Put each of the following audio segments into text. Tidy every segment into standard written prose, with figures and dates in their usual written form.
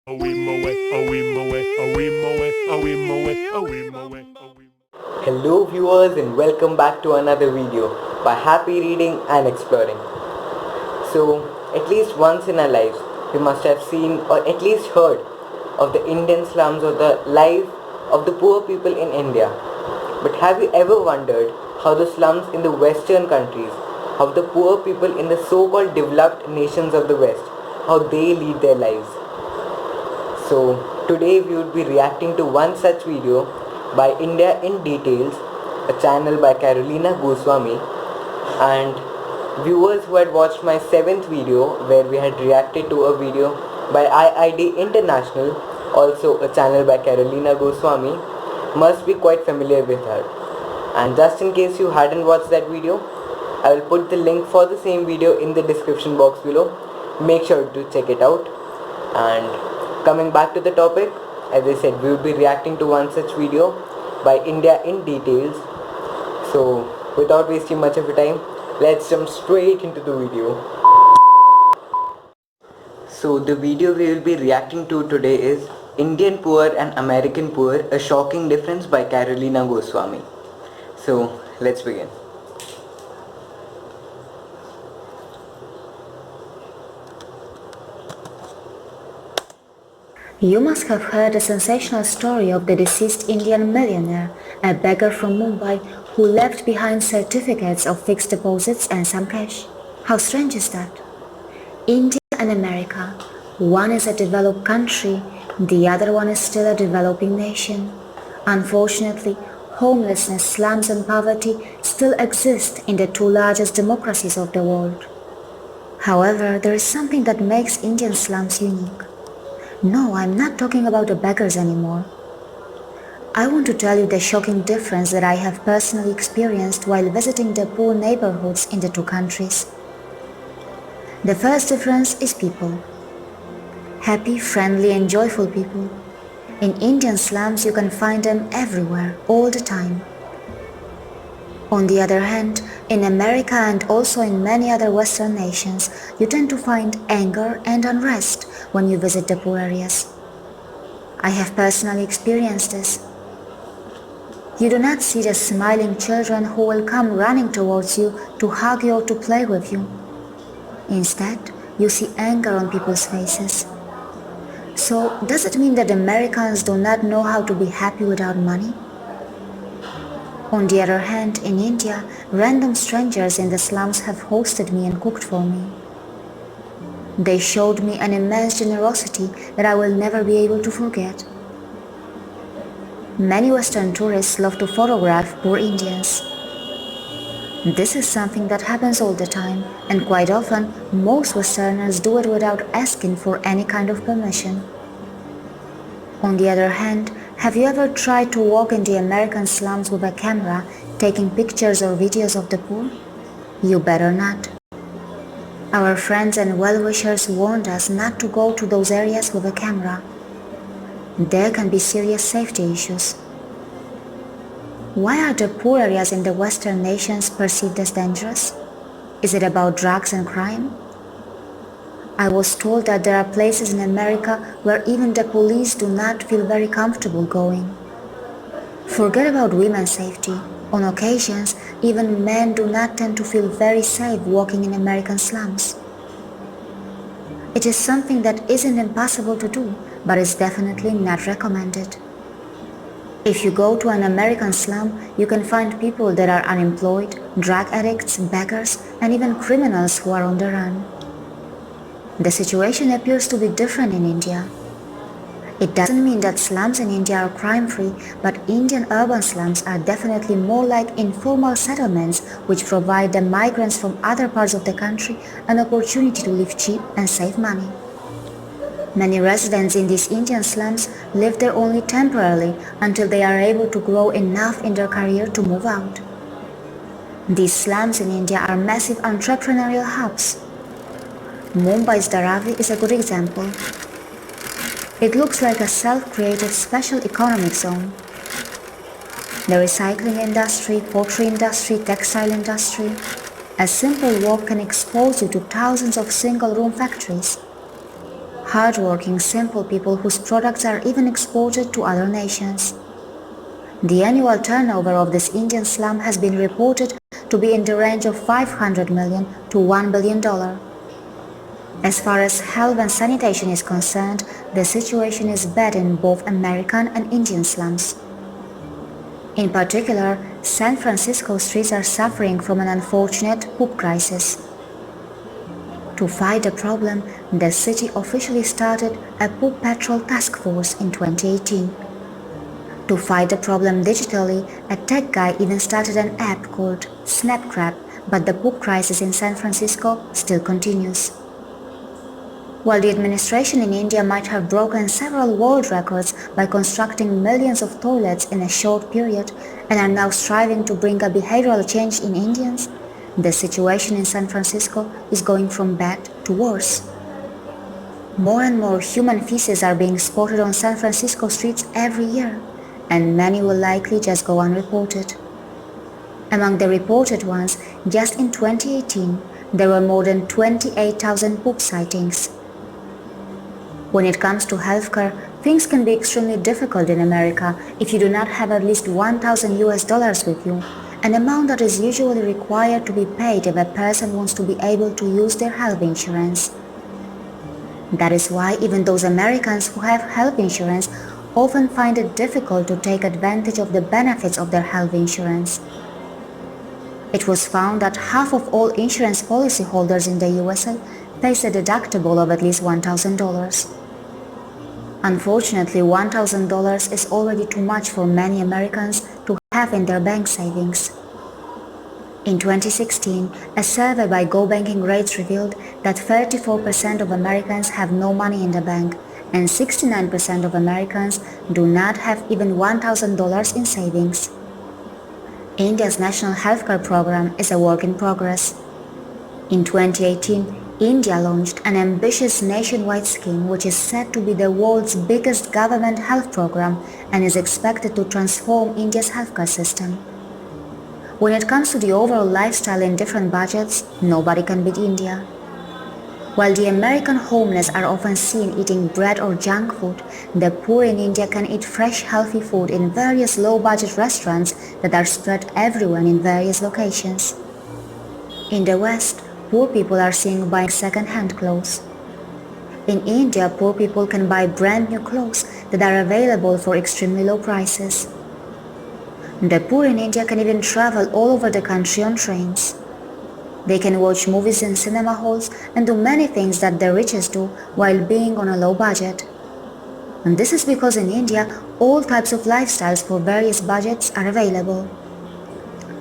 Hello viewers and welcome back to another video by Happy Reading and Exploring. So, at least once in our lives, we must have seen or at least heard of the Indian slums or the life of the poor people in India. But have you ever wondered how the slums in the western countries, how the poor people in the so-called developed nations of the West, how they lead their lives? So today we would be reacting to one such video by India in Details, a channel by Carolina Goswami, and viewers who had watched my 7th video where we had reacted to a video by IID International, also a channel by Carolina Goswami, must be quite familiar with her. And just in case you hadn't watched that video, I will put the link for the same video in the description box below. Make sure to check it out. And coming back to the topic, as I said, we will be reacting to one such video by India in Details. So without wasting much of your time, let's jump straight into the video. So the video we will be reacting to today is Indian Poor and American Poor, a shocking difference by Carolina Goswami. So let's begin. You must have heard the sensational story of the deceased Indian millionaire, a beggar from Mumbai who left behind certificates of fixed deposits and some cash. How strange is that? India and America, one is a developed country, the other one is still a developing nation. Unfortunately, homelessness, slums and poverty still exist in the two largest democracies of the world. However, there is something that makes Indian slums unique. No, I'm not talking about the beggars anymore. I want to tell you the shocking difference that I have personally experienced while visiting the poor neighborhoods in the two countries. The first difference is people. Happy, friendly and joyful people. In Indian slums you can find them everywhere, all the time. On the other hand, in America and also in many other Western nations, you tend to find anger and unrest when you visit the poor areas. I have personally experienced this. You do not see the smiling children who will come running towards you to hug you or to play with you. Instead, you see anger on people's faces. So, does it mean that Americans do not know how to be happy without money? On the other hand, in India, random strangers in the slums have hosted me and cooked for me. They showed me an immense generosity that I will never be able to forget. Many Western tourists love to photograph poor Indians. This is something that happens all the time, and quite often, most Westerners do it without asking for any kind of permission. On the other hand, have you ever tried to walk in the American slums with a camera, taking pictures or videos of the poor? You better not. Our friends and well-wishers warned us not to go to those areas with a camera. There can be serious safety issues. Why are the poor areas in the Western nations perceived as dangerous? Is it about drugs and crime? I was told that there are places in America where even the police do not feel very comfortable going. Forget about women's safety. On occasions, even men do not tend to feel very safe walking in American slums. It is something that isn't impossible to do, but is definitely not recommended. If you go to an American slum, you can find people that are unemployed, drug addicts, beggars, and even criminals who are on the run. The situation appears to be different in India. It doesn't mean that slums in India are crime-free, but Indian urban slums are definitely more like informal settlements which provide the migrants from other parts of the country an opportunity to live cheap and save money. Many residents in these Indian slums live there only temporarily until they are able to grow enough in their career to move out. These slums in India are massive entrepreneurial hubs. Mumbai's Dharavi is a good example. It looks like a self-created special economic zone. The recycling industry, pottery industry, textile industry. A simple walk can expose you to thousands of single-room factories. hardworking, simple people whose products are even exported to other nations. The annual turnover of this Indian slum has been reported to be in the range of $500 million to $1 billion. As far as health and sanitation is concerned, the situation is bad in both American and Indian slums. In particular, San Francisco streets are suffering from an unfortunate poop crisis. To fight the problem, the city officially started a poop patrol task force in 2018. To fight the problem digitally, a tech guy even started an app called Snapcrap, but the poop crisis in San Francisco still continues. While the administration in India might have broken several world records by constructing millions of toilets in a short period and are now striving to bring a behavioral change in Indians, the situation in San Francisco is going from bad to worse. More and more human feces are being spotted on San Francisco streets every year, and many will likely just go unreported. Among the reported ones, just in 2018, there were more than 28,000 poop sightings. When it comes to healthcare, things can be extremely difficult in America if you do not have at least $1,000 with you, an amount that is usually required to be paid if a person wants to be able to use their health insurance. That is why even those Americans who have health insurance often find it difficult to take advantage of the benefits of their health insurance. It was found that half of all insurance policyholders in the USA face a deductible of at least $1,000. Unfortunately, $1,000 is already too much for many Americans to have in their bank savings. In 2016, a survey by Go Banking Rates revealed that 34% of Americans have no money in the bank, and 69% of Americans do not have even $1,000 in savings. India's national healthcare program is a work in progress. In 2018, India launched an ambitious nationwide scheme which is said to be the world's biggest government health program and is expected to transform India's healthcare system. When it comes to the overall lifestyle in different budgets, nobody can beat India. While the American homeless are often seen eating bread or junk food, the poor in India can eat fresh, healthy food in various low-budget restaurants that are spread everywhere in various locations. In the West, poor people are seen buying second-hand clothes. In India, poor people can buy brand new clothes that are available for extremely low prices. The poor in India can even travel all over the country on trains. They can watch movies in cinema halls and do many things that the richest do while being on a low budget. And this is because in India, all types of lifestyles for various budgets are available.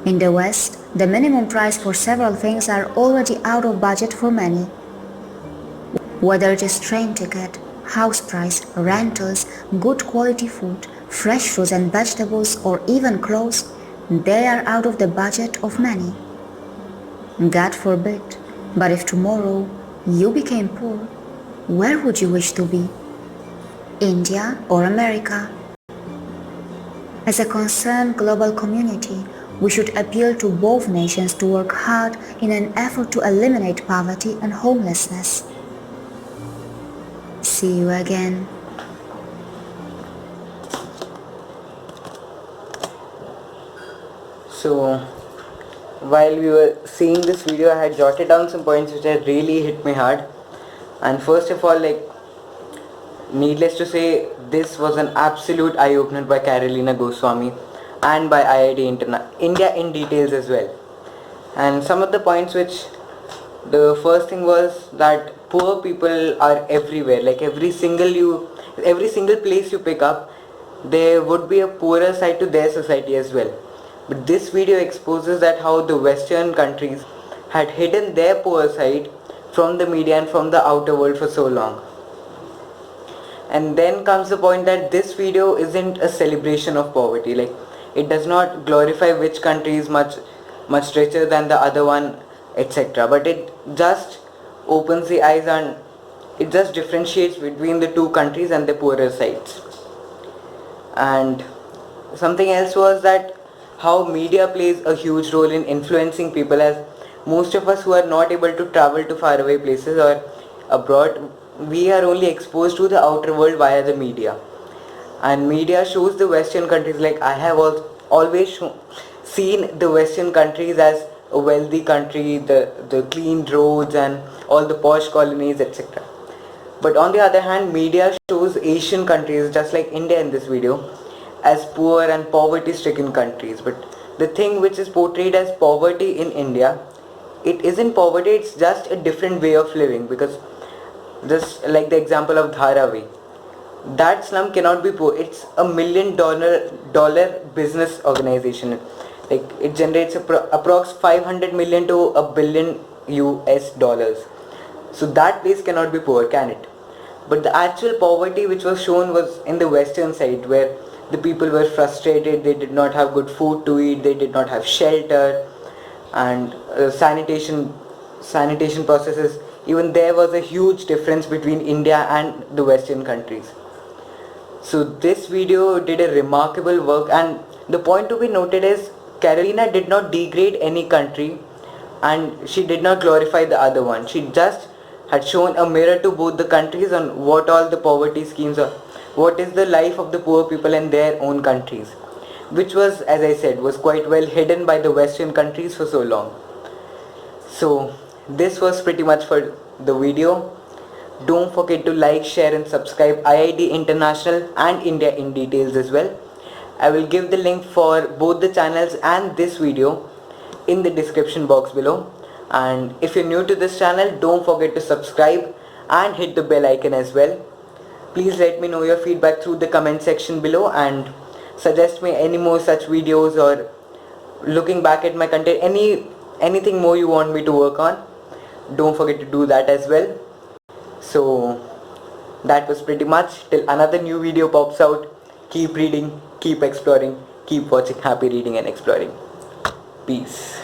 In the West, the minimum price for several things are already out of budget for many. Whether it is train ticket, house price, rentals, good quality food, fresh fruits and vegetables, or even clothes, they are out of the budget of many. God forbid, but if tomorrow you became poor, where would you wish to be? India or America? As a concerned global community, we should appeal to both nations to work hard in an effort to eliminate poverty and homelessness. See you again. So, while we were seeing this video, I had jotted down some points which had really hit me hard. And first of all, needless to say, this was an absolute eye-opener by Carolina Goswami and by IIT India in details as well. And some of the points which, the first thing was that poor people are everywhere. Like every single place you pick up, there would be a poorer side to their society as well. But this video exposes that how the Western countries had hidden their poor side from the media and from the outer world for so long. And then comes the point that this video isn't a celebration of poverty. Like, it does not glorify which country is much richer than the other one, etc. But it just opens the eyes and it just differentiates between the two countries and the poorer sides. And something else was that how media plays a huge role in influencing people, as most of us who are not able to travel to faraway places or abroad, we are only exposed to the outer world via the media, and media shows the Western countries, like I have always seen the Western countries as a wealthy country, the clean roads and all the posh colonies, etc. But on the other hand, media shows Asian countries, just like India in this video, as poor and poverty stricken countries. But the thing which is portrayed as poverty in India, it isn't poverty, it's just a different way of living. Because just like the example of Dharavi, that slum cannot be poor. It's $1 million business organization. Like it generates approx 500 million to a billion US dollars. So that place cannot be poor, can it? But the actual poverty which was shown was in the western side, where the people were frustrated, they did not have good food to eat, they did not have shelter, and sanitation processes. Even there was a huge difference between India and the western countries. So this video did a remarkable work, and the point to be noted is Carolina did not degrade any country and she did not glorify the other one. She just had shown a mirror to both the countries on what all the poverty schemes are, what is the life of the poor people in their own countries, which was, as I said, was quite well hidden by the western countries for so long. So this was pretty much for the video. Don't forget to like, share and subscribe IID International and India in Details as well. I will give the link for both the channels and this video in the description box below. And if you're new to this channel, don't forget to subscribe and hit the bell icon as well. Please let me know your feedback through the comment section below, and suggest me any more such videos, or looking back at my content, anything more you want me to work on. Don't forget to do that as well. So that was pretty much. Till another new video pops out, keep reading, keep exploring, keep watching Happy Reading and Exploring. Peace.